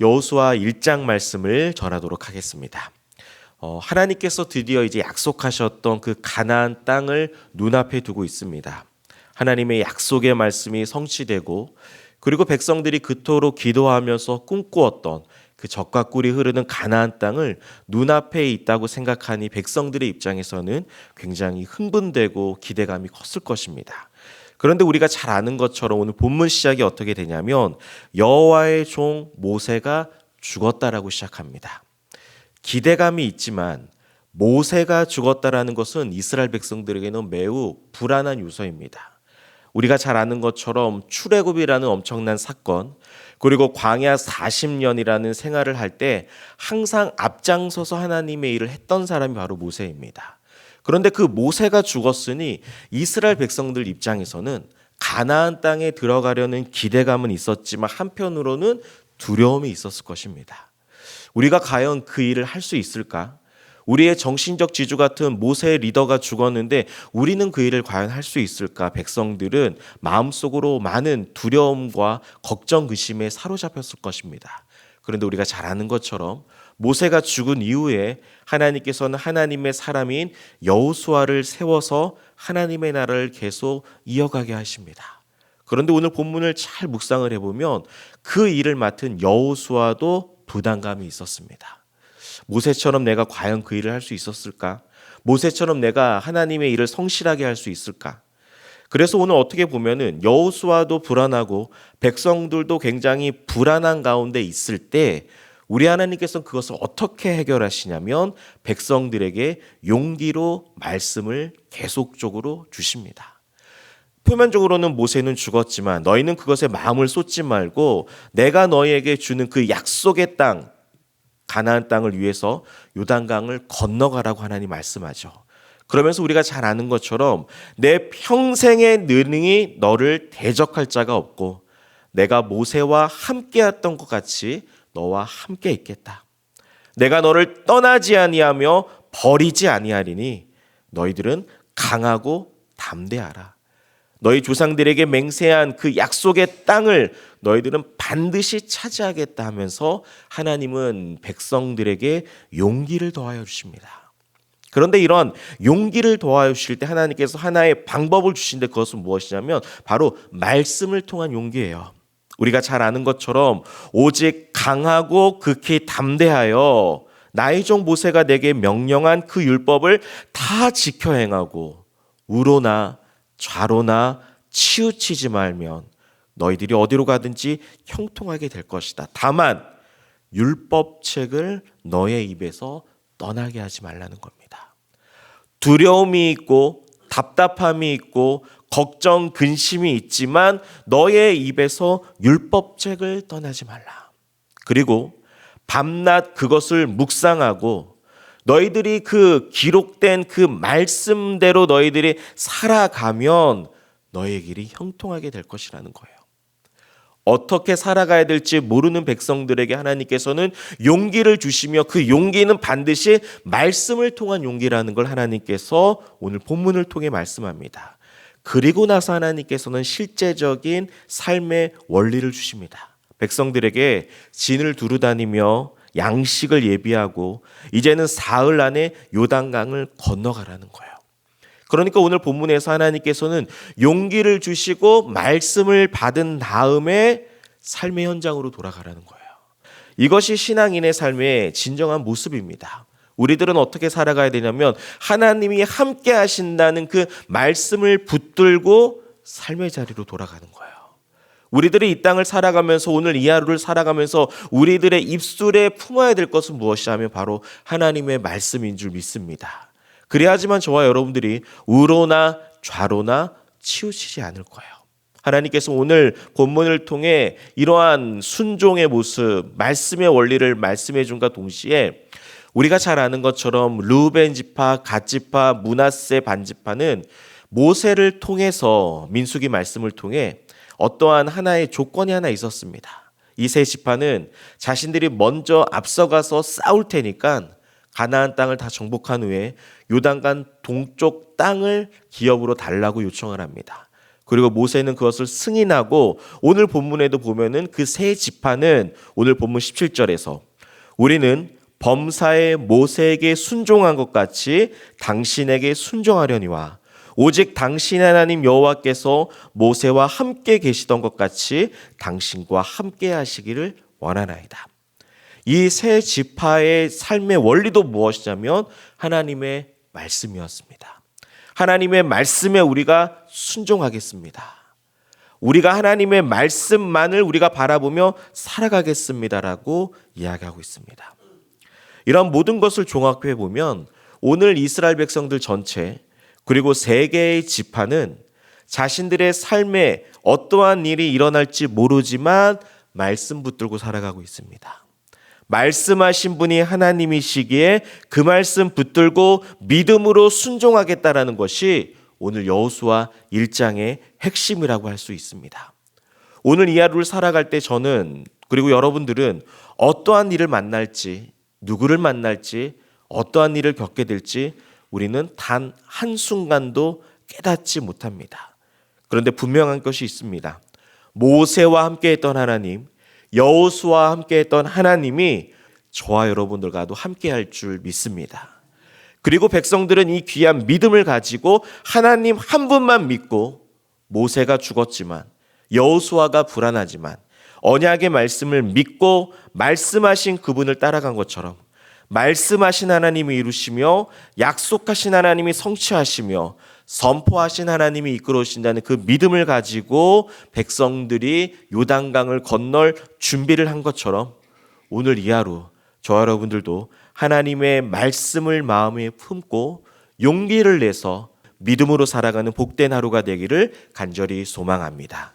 여호수아 1장 말씀을 전하도록 하겠습니다. 하나님께서 드디어 이제 약속하셨던 그 가나안 땅을 눈앞에 두고 있습니다. 하나님의 약속의 말씀이 성취되고, 그리고 백성들이 그토록 기도하면서 꿈꾸었던 그 젖과 꿀이 흐르는 가나안 땅을 눈앞에 있다고 생각하니 백성들의 입장에서는 굉장히 흥분되고 기대감이 컸을 것입니다. 그런데 우리가 잘 아는 것처럼 오늘 본문 시작이 어떻게 되냐면 여호와의 종 모세가 죽었다라고 시작합니다. 기대감이 있지만 모세가 죽었다라는 것은 이스라엘 백성들에게는 매우 불안한 요소입니다. 우리가 잘 아는 것처럼 출애굽이라는 엄청난 사건, 그리고 광야 40년이라는 생활을 할 때 항상 앞장서서 하나님의 일을 했던 사람이 바로 모세입니다. 그런데 그 모세가 죽었으니 이스라엘 백성들 입장에서는 가나안 땅에 들어가려는 기대감은 있었지만 한편으로는 두려움이 있었을 것입니다. 우리가 과연 그 일을 할 수 있을까? 우리의 정신적 지주 같은 모세의 리더가 죽었는데 우리는 그 일을 과연 할 수 있을까? 백성들은 마음속으로 많은 두려움과 걱정, 의심에 사로잡혔을 것입니다. 그런데 우리가 잘 아는 것처럼 모세가 죽은 이후에 하나님께서는 하나님의 사람인 여호수아를 세워서 하나님의 나라를 계속 이어가게 하십니다. 그런데 오늘 본문을 잘 묵상을 해보면 그 일을 맡은 여호수아도 부담감이 있었습니다. 모세처럼 내가 과연 그 일을 할 수 있었을까? 모세처럼 내가 하나님의 일을 성실하게 할 수 있을까? 그래서 오늘 어떻게 보면은 여호수아도 불안하고 백성들도 굉장히 불안한 가운데 있을 때 우리 하나님께서는 그것을 어떻게 해결하시냐면 백성들에게 용기로 말씀을 계속적으로 주십니다. 표면적으로는 모세는 죽었지만 너희는 그것에 마음을 쏟지 말고 내가 너희에게 주는 그 약속의 땅, 가나안 땅을 위해서 요단강을 건너가라고 하나님 말씀하죠. 그러면서 우리가 잘 아는 것처럼 내 평생의 능히 너를 대적할 자가 없고 내가 모세와 함께했던 것 같이 너와 함께 있겠다. 내가 너를 떠나지 아니하며 버리지 아니하리니 너희들은 강하고 담대하라. 너희 조상들에게 맹세한 그 약속의 땅을 너희들은 반드시 차지하겠다 하면서 하나님은 백성들에게 용기를 더하여 주십니다. 그런데 이런 용기를 더하여 주실 때 하나님께서 하나의 방법을 주신데 그것은 무엇이냐면 바로 말씀을 통한 용기예요. 우리가 잘 아는 것처럼 오직 강하고 극히 담대하여 나의 종 모세가 내게 명령한 그 율법을 다 지켜 행하고 우로나 좌로나 치우치지 말면 너희들이 어디로 가든지 형통하게 될 것이다. 다만 율법책을 너의 입에서 떠나게 하지 말라는 겁니다. 두려움이 있고 답답함이 있고 걱정, 근심이 있지만 너의 입에서 율법책을 떠나지 말라. 그리고 밤낮 그것을 묵상하고 너희들이 그 기록된 그 말씀대로 너희들이 살아가면 너의 길이 형통하게 될 것이라는 거예요. 어떻게 살아가야 될지 모르는 백성들에게 하나님께서는 용기를 주시며 그 용기는 반드시 말씀을 통한 용기라는 걸 하나님께서 오늘 본문을 통해 말씀합니다. 그리고 나서 하나님께서는 실제적인 삶의 원리를 주십니다. 백성들에게 진을 두루다니며 양식을 예비하고 이제는 사흘 안에 요단강을 건너가라는 거예요. 그러니까 오늘 본문에서 하나님께서는 용기를 주시고 말씀을 받은 다음에 삶의 현장으로 돌아가라는 거예요. 이것이 신앙인의 삶의 진정한 모습입니다. 우리들은 어떻게 살아가야 되냐면 하나님이 함께 하신다는 그 말씀을 붙들고 삶의 자리로 돌아가는 거예요. 우리들이 이 땅을 살아가면서 오늘 이 하루를 살아가면서 우리들의 입술에 품어야 될 것은 무엇이냐면 바로 하나님의 말씀인 줄 믿습니다. 그래야지만 저와 여러분들이 우로나 좌로나 치우치지 않을 거예요. 하나님께서 오늘 본문을 통해 이러한 순종의 모습, 말씀의 원리를 말씀해 준과 동시에 우리가 잘 아는 것처럼 르우벤 지파, 갓 지파, 므낫세 반 지파는 모세를 통해서 민수기 말씀을 통해 어떠한 하나의 조건이 하나 있었습니다. 이 세 지파는 자신들이 먼저 앞서가서 싸울 테니까 가나안 땅을 다 정복한 후에 요단강 동쪽 땅을 기업으로 달라고 요청을 합니다. 그리고 모세는 그것을 승인하고 오늘 본문에도 보면은 그 세 지파는 오늘 본문 17절에서 우리는 범사에 모세에게 순종한 것 같이 당신에게 순종하려니와 오직 당신 하나님 여호와께서 모세와 함께 계시던 것 같이 당신과 함께 하시기를 원하나이다. 이 세 지파의 삶의 원리도 무엇이냐면 하나님의 말씀이었습니다. 하나님의 말씀에 우리가 순종하겠습니다. 우리가 하나님의 말씀만을 우리가 바라보며 살아가겠습니다라고 이야기하고 있습니다. 이런 모든 것을 종합해 보면 오늘 이스라엘 백성들 전체 그리고 세 개의 지파는 자신들의 삶에 어떠한 일이 일어날지 모르지만 말씀 붙들고 살아가고 있습니다. 말씀하신 분이 하나님이시기에 그 말씀 붙들고 믿음으로 순종하겠다라는 것이 오늘 여호수아 1장의 핵심이라고 할 수 있습니다. 오늘 이 하루를 살아갈 때 저는 그리고 여러분들은 어떠한 일을 만날지 누구를 만날지 어떠한 일을 겪게 될지 우리는 단 한순간도 깨닫지 못합니다. 그런데 분명한 것이 있습니다. 모세와 함께했던 하나님, 여호수아와 함께했던 하나님이 저와 여러분들과도 함께할 줄 믿습니다. 그리고 백성들은 이 귀한 믿음을 가지고 하나님 한 분만 믿고 모세가 죽었지만 여호수아가 불안하지만 언약의 말씀을 믿고 말씀하신 그분을 따라간 것처럼 말씀하신 하나님이 이루시며 약속하신 하나님이 성취하시며 선포하신 하나님이 이끌어오신다는 그 믿음을 가지고 백성들이 요단강을 건널 준비를 한 것처럼 오늘 이 하루 저와 여러분들도 하나님의 말씀을 마음에 품고 용기를 내서 믿음으로 살아가는 복된 하루가 되기를 간절히 소망합니다.